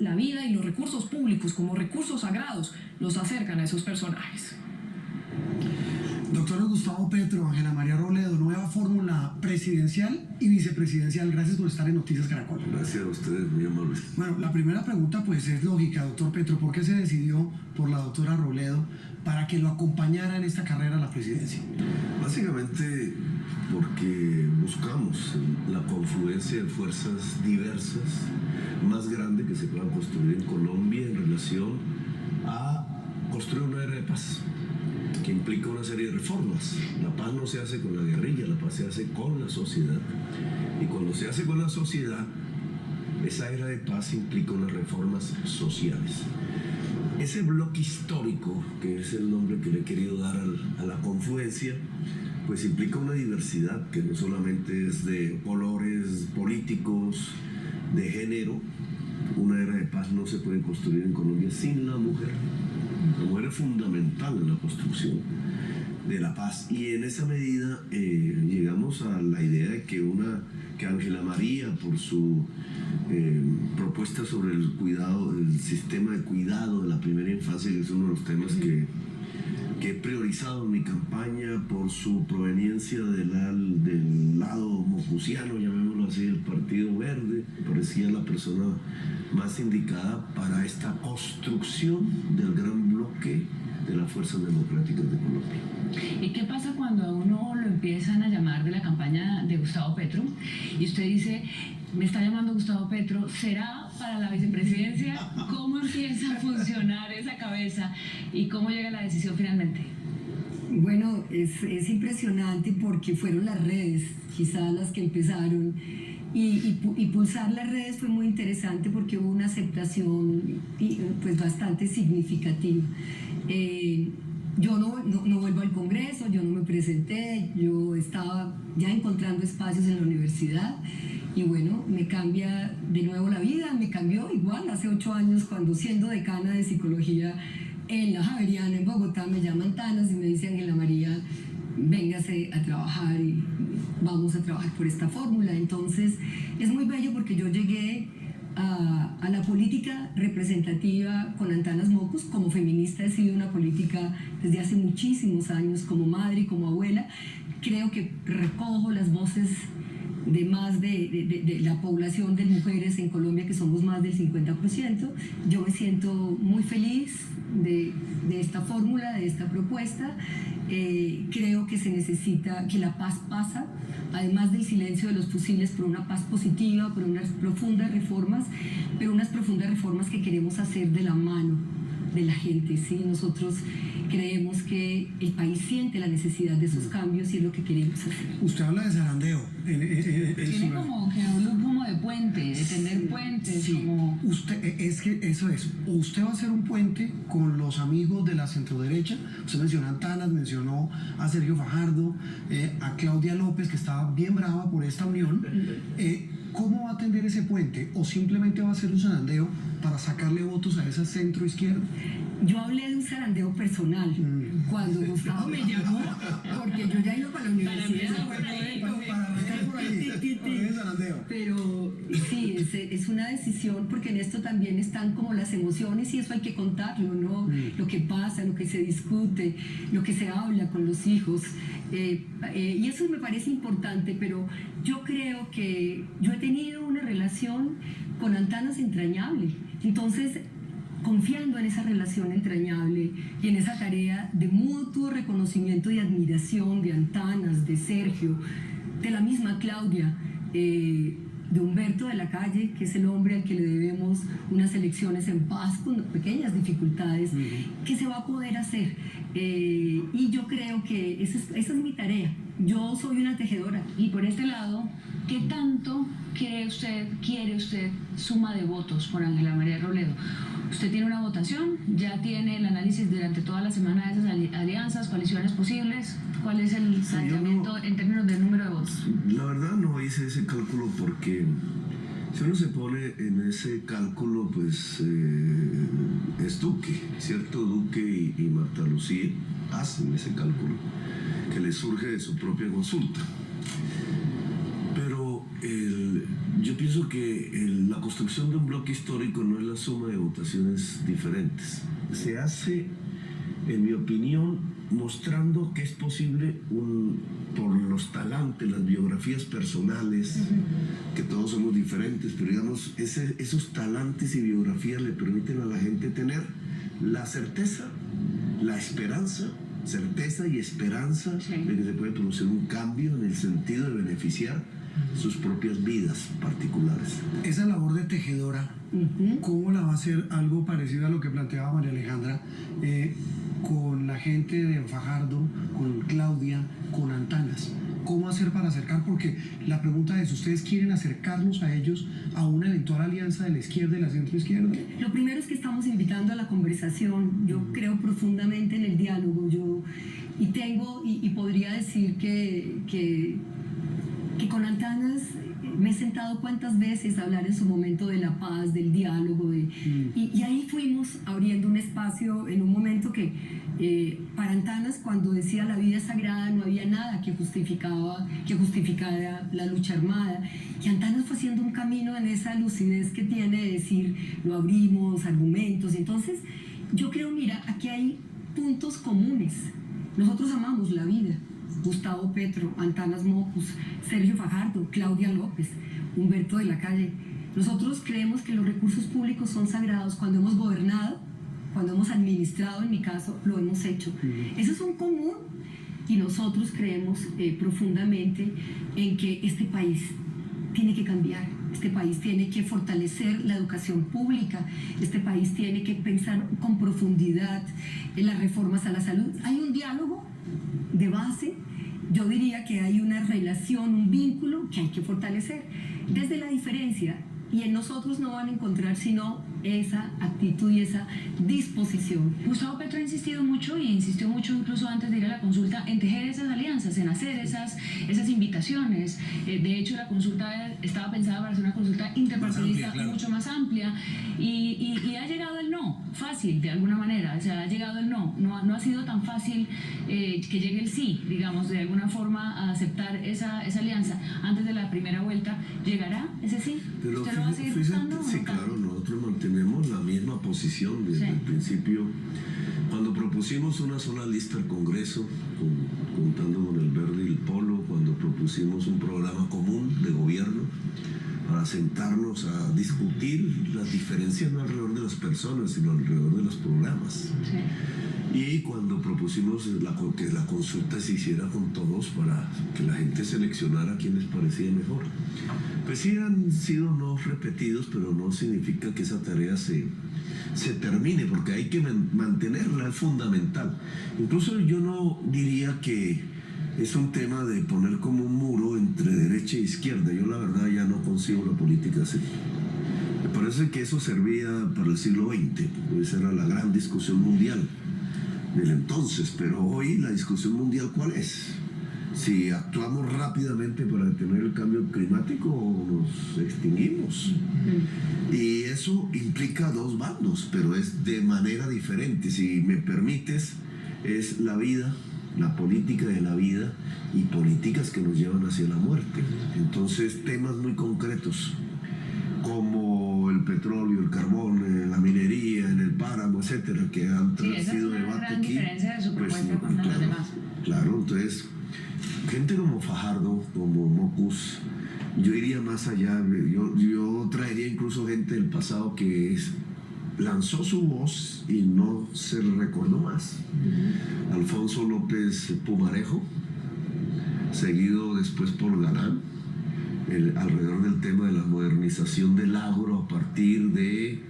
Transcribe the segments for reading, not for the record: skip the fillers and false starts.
la vida y los recursos públicos como recursos sagrados los acercan a esos personajes. Doctor Gustavo Petro, Ángela María Robledo, nueva fórmula presidencial y vicepresidencial. Gracias por estar en Noticias Caracol. Gracias a ustedes, muy amables. Bueno, la primera pregunta pues es lógica, doctor Petro. ¿Por qué se decidió por la doctora Robledo para que lo acompañara en esta carrera a la presidencia? Básicamente porque buscamos la confluencia de fuerzas diversas más grande que se puedan construir en Colombia en relación a construir una era de paz, que implica una serie de reformas. La paz no se hace con la guerrilla, la paz se hace con la sociedad. Y cuando se hace con la sociedad, esa era de paz implica unas reformas sociales. Ese bloque histórico, que es el nombre que le he querido dar a la confluencia, pues implica una diversidad que no solamente es de colores políticos, de género. Una era de paz no se puede construir en Colombia sin la mujer. La mujer es fundamental en la construcción de la paz, y en esa medida llegamos a la idea de que Ángela María, por su propuesta sobre el cuidado, el sistema de cuidado de la primera infancia, que es uno de los temas que he priorizado en mi campaña, por su proveniencia del lado mocusiano, llamémoslo así, del Partido Verde, me parecía la persona más indicada para esta construcción del gran bloque de las fuerzas democráticas de Colombia. ¿Y qué pasa cuando a uno lo empiezan a llamar de la campaña de Gustavo Petro y usted dice, me está llamando Gustavo Petro, ¿será para la vicepresidencia? ¿Cómo empieza a funcionar esa cabeza y cómo llega la decisión finalmente? Bueno, es impresionante porque fueron las redes quizás las que empezaron, y pulsar las redes fue muy interesante porque hubo una aceptación pues bastante significativa. Yo no vuelvo al Congreso, yo no me presenté, yo estaba ya encontrando espacios en la universidad, y bueno, me cambia de nuevo la vida. Me cambió igual hace 8 años, cuando siendo decana de psicología en la Javeriana en Bogotá me llaman Tanas y me dice, Ángela María, véngase a trabajar y vamos a trabajar por esta fórmula. Entonces es muy bello porque yo llegué a la política representativa con Antanas Mocus. Como feminista he sido una política desde hace muchísimos años, como madre y como abuela. Creo que recojo las voces de más de la población de mujeres en Colombia, que somos más del 50%. Yo me siento muy feliz de esta fórmula, de esta propuesta. Creo que se necesita, que la paz pasa, además del silencio de los fusiles, por una paz positiva, por unas profundas reformas, pero unas profundas reformas que queremos hacer de la mano de la gente, ¿sí? Nosotros creemos que el país siente la necesidad de esos cambios y es lo que queremos hacer. Usted habla de zarandeo. Tiene como que un look como de puente, de tener puentes. Sí. Como... Usted, es que eso es. Usted va a hacer un puente con los amigos de la centroderecha. Usted mencionó a Antanas, mencionó a Sergio Fajardo, a Claudia López, que estaba bien brava por esta unión. ¿Cómo va a atender ese puente? ¿O simplemente va a ser un zarandeo para sacarle votos a esa centro izquierda? Yo hablé de un zarandeo personal cuando Gustavo me llamó, porque yo ya iba para la universidad. Pero sí, es una decisión, porque en esto también están como las emociones, y eso hay que contarlo, ¿no? Lo que pasa, lo que se discute, lo que se habla con los hijos. Y eso me parece importante, pero yo creo que yo he tenido una relación con Antanas entrañable. Entonces, confiando en esa relación entrañable y en esa tarea de mutuo reconocimiento y admiración de Antanas, de Sergio, de la misma Claudia, de Humberto de la Calle, que es el hombre al que le debemos unas elecciones en paz con pequeñas dificultades, que se va a poder hacer. Y yo creo que esa es mi tarea. Yo soy una tejedora. Y por este lado, ¿qué tanto quiere usted suma de votos por Ángela María Robledo? Usted tiene una votación, ya tiene el análisis durante toda la semana de esas alianzas, coaliciones posibles. ¿Cuál es el planteamiento en términos del número de votos? La verdad no hice ese cálculo, porque si uno se pone en ese cálculo, pues es Duque, ¿cierto? Duque y Marta Lucía hacen ese cálculo que les surge de su propia consulta. Pero yo pienso pienso que la construcción de un bloque histórico no es la suma de votaciones diferentes. Se hace, en mi opinión, mostrando que es posible por los talantes, las biografías personales, que todos somos diferentes, pero digamos, esos talantes y biografías le permiten a la gente tener la certeza, la esperanza, certeza y esperanza de que se puede producir un cambio en el sentido de beneficiar sus propias vidas particulares. Esa labor de tejedora, ¿cómo la va a hacer? Algo parecido a lo que planteaba María Alejandra, con la gente de Fajardo, con Claudia, con Antanas. ¿Cómo hacer para acercar? Porque la pregunta es, ¿ustedes quieren acercarnos a ellos a una eventual alianza de la izquierda y la centroizquierda? Lo primero es que estamos invitando a la conversación. Yo creo profundamente en el diálogo. Y podría decir que con Antanas me he sentado cuántas veces a hablar en su momento de la paz, del diálogo, y ahí fuimos abriendo un espacio en un momento que para Antanas, cuando decía la vida es sagrada, no había nada que justificara la lucha armada, y Antanas fue haciendo un camino en esa lucidez que tiene de decir, lo abrimos, argumentos, y entonces yo creo, mira, aquí hay puntos comunes. Nosotros amamos la vida. Gustavo Petro, Antanas Mockus, Sergio Fajardo, Claudia López, Humberto de la Calle. Nosotros creemos que los recursos públicos son sagrados. Cuando hemos gobernado, cuando hemos administrado, en mi caso, lo hemos hecho. Eso es un común, y nosotros creemos profundamente en que este país tiene que cambiar. Este país tiene que fortalecer la educación pública, este país tiene que pensar con profundidad en las reformas a la salud. Hay un diálogo de base, yo diría que hay una relación, un vínculo que hay que fortalecer desde la diferencia, y en nosotros no van a encontrar sino esa actitud y esa disposición. Gustavo Petro ha insistido mucho, y insistió mucho incluso antes de ir a la consulta, en tejer esas alianzas, en hacer esas invitaciones. De hecho, la consulta estaba pensada para ser una consulta interpartidista mucho más amplia, y ha llegado el no, fácil de alguna manera. O sea, ha llegado el no ha sido tan fácil que llegue el sí, digamos, de alguna forma a aceptar esa alianza. Antes de la primera vuelta, ¿llegará ese sí? Pero ¿Usted lo va a seguir buscando? Sí, claro, nosotros mantenemos la misma posición desde el principio. Cuando propusimos una sola lista al Congreso, contando con el verde y el polo, cuando propusimos un programa común de gobierno para sentarnos a discutir las diferencias no alrededor de las personas, sino alrededor de los programas. Y cuando propusimos que la consulta se hiciera con todos para que la gente seleccionara a quien les parecía mejor. Pues sí han sido no repetidos, pero no significa que esa tarea se termine, porque hay que mantenerla, es fundamental. Incluso yo no diría que es un tema de poner como un muro entre derecha e izquierda. Yo la verdad ya no consigo la política así. Me parece que eso servía para el siglo XX, esa era la gran discusión mundial del entonces, pero hoy la discusión mundial ¿cuál es? Si actuamos rápidamente para detener el cambio climático o nos extinguimos. Y eso implica dos bandos, pero es de manera diferente. Si me permites, es la vida, la política de la vida y políticas que nos llevan hacia la muerte. Entonces, temas muy concretos como el petróleo, el carbón, la minería en el páramo, etcétera, que han sido debate aquí. Diferencia de su propuesta con los demás. Claro, entonces, gente como Fajardo, como Mockus, yo iría más allá. Yo traería incluso gente del pasado que lanzó su voz y no se le recordó más. Alfonso López Pumarejo, seguido después por Galán, alrededor del tema de la modernización del agro a partir de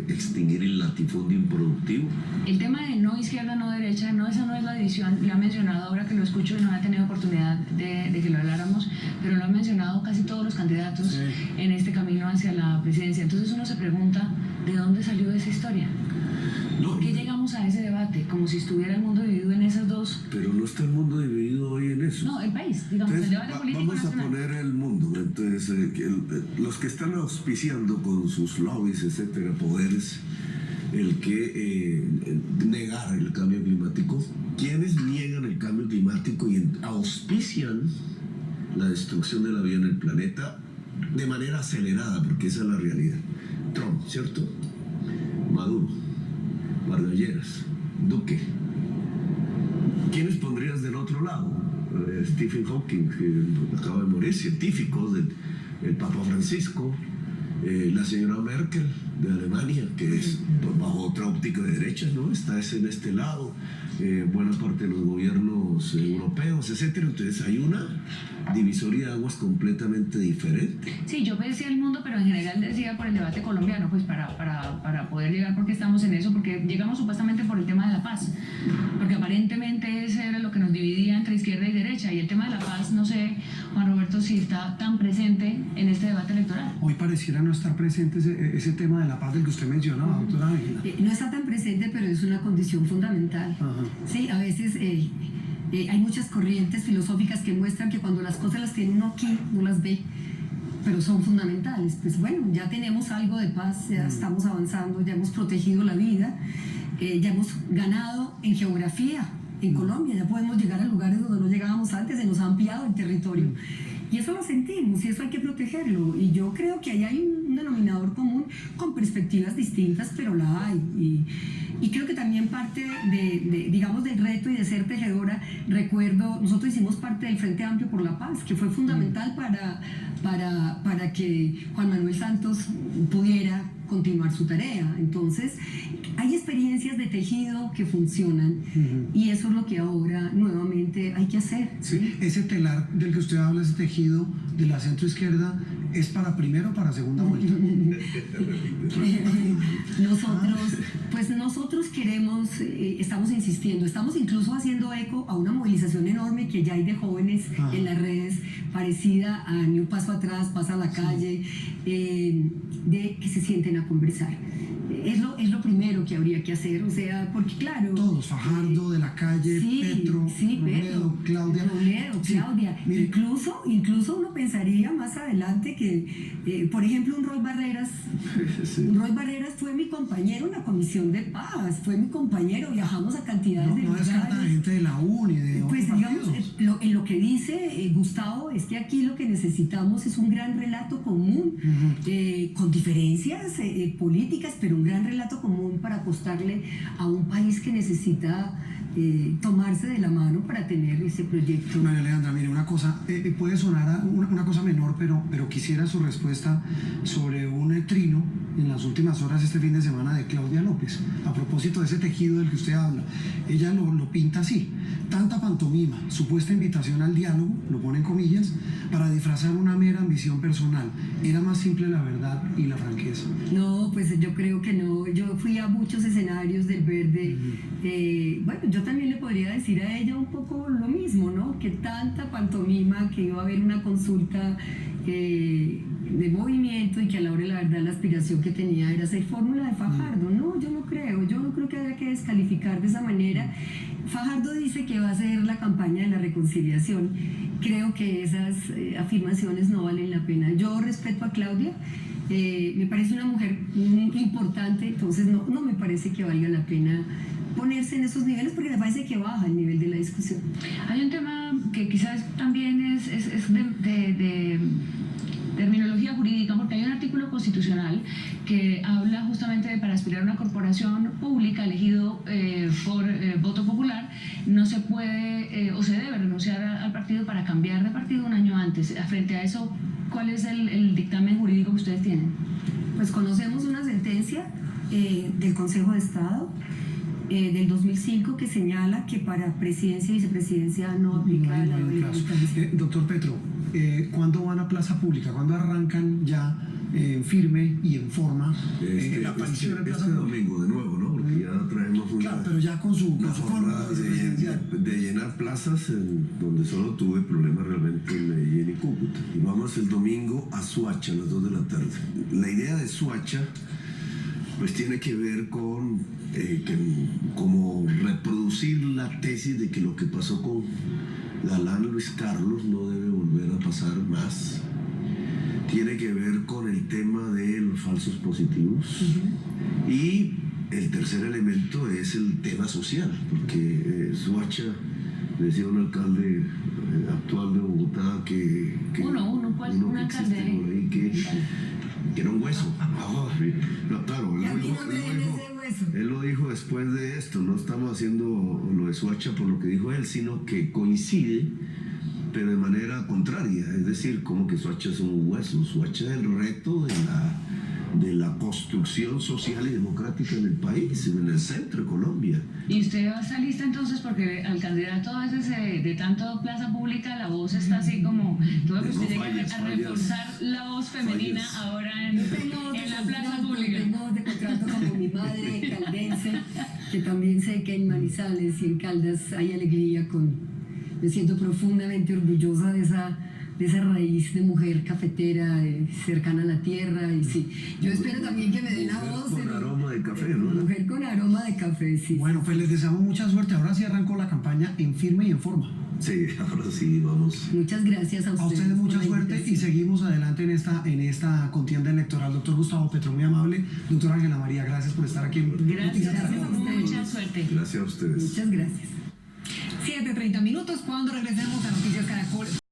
extinguir el latifundio improductivo. El tema de no izquierda, no derecha, esa no es la división. Lo ha mencionado ahora que lo escucho y no ha tenido oportunidad de que lo habláramos, pero lo han mencionado casi todos los candidatos en este camino hacia la presidencia. Entonces uno se pregunta, ¿de dónde salió esa historia? ¿Por qué llegamos a ese debate? Como si estuviera el mundo dividido en esas dos. Pero no está el mundo dividido hoy en eso. No, el país, digamos, entonces, el debate político vamos nacional. a poner el mundo. Entonces, los que están auspiciando con sus lobbies, etcétera, poderes, el que negar el cambio climático, quienes niegan el cambio climático y auspician la destrucción de la vida en el planeta, de manera acelerada, porque esa es la realidad. Trump, ¿cierto? Maduro, Vargas Lleras, Duque. ¿Quiénes pondrías del otro lado? Stephen Hawking, que acaba de morir, científicos, el Papa Francisco, la señora Merkel de Alemania, que es pues, bajo otra óptica de derechas, ¿no? Está en este lado, buena parte de los gobiernos europeos, etcétera. Entonces hay una divisoria de aguas completamente diferente. Sí, yo decía el mundo, pero en general decía por el debate colombiano, pues para poder llegar, porque estamos en eso, porque llegamos supuestamente por el tema de la paz, porque aparentemente ese era lo que nos dividía entre izquierda y derecha, y el tema de la paz, no sé, Juan Roberto, si está tan presente en este debate electoral. Hoy pareciera no estar presente ese tema de la paz del que usted mencionaba, doctora Ángela. No está tan presente, pero es una condición fundamental. Ajá. Sí, a veces hay muchas corrientes filosóficas que muestran que cuando las cosas las tiene uno aquí, no las ve, pero son fundamentales. Pues bueno, ya tenemos algo de paz, ya estamos avanzando, ya hemos protegido la vida, ya hemos ganado en geografía en Colombia, ya podemos llegar a lugares donde no llegábamos antes, se nos ha ampliado el territorio. Y eso lo sentimos y eso hay que protegerlo. Y yo creo que ahí hay un denominador común con perspectivas distintas, pero la hay. Y creo que también parte digamos, del reto y de ser tejedora, recuerdo, nosotros hicimos parte del Frente Amplio por la Paz, que fue fundamental para que Juan Manuel Santos pudiera continuar su tarea. Entonces, hay experiencias de tejido que funcionan y eso es lo que ahora nuevamente hay que hacer. Sí, ese telar del que usted habla, ese tejido de la centroizquierda, ¿es para primera o para segunda vuelta? Nosotros queremos, estamos insistiendo, estamos incluso haciendo eco a una movilización enorme que ya hay de jóvenes en las redes, parecida a Ni un paso atrás, pasa a la calle, de que se sienten a conversar. Es lo primero que habría que hacer, o sea, porque claro... Todos, Fajardo, de la calle, Petro, Robledo, Claudia. Claudia. Mire, Incluso uno pensaría más adelante que, por ejemplo, un Roy Barreras fue mi compañero en la Comisión de Paz, fue mi compañero, viajamos a cantidades de no lugares. descarta de gente de la UNI, de Pues otros digamos, partidos. en lo que dice Gustavo, es que aquí lo que necesitamos es un gran relato común, con diferencias políticas, pero un gran relato común para apostarle a un país que necesita tomarse de la mano para tener ese proyecto. María Alejandra, mire, una cosa, puede sonar a una cosa menor, pero quisiera su respuesta sobre un trino en las últimas horas este fin de semana de Claudia López, a propósito de ese tejido del que usted habla. Ella lo pinta así: tanta pantomima, supuesta invitación al diálogo, lo pone en comillas, para disfrazar una mera ambición personal. Era más simple la verdad y la franqueza. No, pues yo creo que no. Yo fui a muchos escenarios del Verde. Bueno, yo también le podría decir a ella un poco lo mismo, ¿no? Que tanta pantomima, que iba a haber una consulta de movimiento y que a la hora de la verdad la aspiración que tenía era hacer fórmula de Fajardo. No, yo no creo que haya que descalificar de esa manera. Fajardo dice que va a hacer la campaña de la reconciliación. Creo que esas afirmaciones no valen la pena. Yo respeto a Claudia, me parece una mujer importante, entonces no me parece que valga la pena ponerse en esos niveles, porque me parece que baja el nivel de la discusión. Hay un tema que quizás también es de terminología jurídica, porque hay un artículo constitucional que habla justamente de para aspirar a una corporación pública elegido por voto popular, no se puede o se debe renunciar al partido para cambiar de partido un año antes. Frente a eso, ¿cuál es el dictamen jurídico que ustedes tienen? Pues conocemos una sentencia del Consejo de Estado del 2005 que señala que para presidencia y vicepresidencia no aplica la ley. Doctor Petro, ¿cuándo van a plaza pública? ¿Cuándo arrancan ya en firme y en forma la aparición en plaza pública? Domingo de nuevo, ¿no? Porque ya traemos Claro, pero ya con su forma de llenar plazas donde solo tuve problemas realmente en Medellín y Cúcuta. Y vamos el domingo a Soacha a las 2 de la tarde. La idea de Soacha pues tiene que ver con como reproducir la tesis de que lo que pasó con Galán Luis Carlos no debe volver a pasar más. Tiene que ver con el tema de los falsos positivos. Y el tercer elemento es el tema social, porque Soacha, decía un alcalde actual de Bogotá que uno un alcalde. existe por ahí que era un hueso. No, claro, Y a mí no me den ese hueso. él lo dijo después de esto. No estamos haciendo lo de Soacha por lo que dijo él, sino que coincide, pero de manera contraria. Es decir, como que Soacha es un hueso. Soacha es el reto de la construcción social y democrática en el país, en el centro de Colombia. ¿Y usted va a estar lista entonces? Porque al candidato a veces de tanto plaza pública la voz está así como... Todo que usted llegue a reforzar la voz femenina fallas. ahora Yo tengo voz de en la plaza contrato, pública. tengo voz de contrato como mi madre caldense, que también sé que en Manizales y en Caldas hay alegría. Me siento profundamente orgullosa de esa raíz de mujer cafetera, cercana a la tierra. Y sí, yo espero también que me den la voz. Con aroma de café, ¿no? Mujer con aroma de café, sí. Bueno, pues les deseamos mucha suerte. Ahora sí arrancó la campaña en firme y en forma. Sí, ahora sí, vamos. Muchas gracias a A ustedes. ustedes mucha por la suerte y invitación. seguimos adelante en esta contienda electoral. Doctor Gustavo Petro, muy amable. Doctora Ángela María, gracias por estar aquí en Gracias, Gracias a ustedes. mucha suerte. Gracias a ustedes. Muchas gracias. 7:30 minutos cuando regresemos a Noticias Caracol.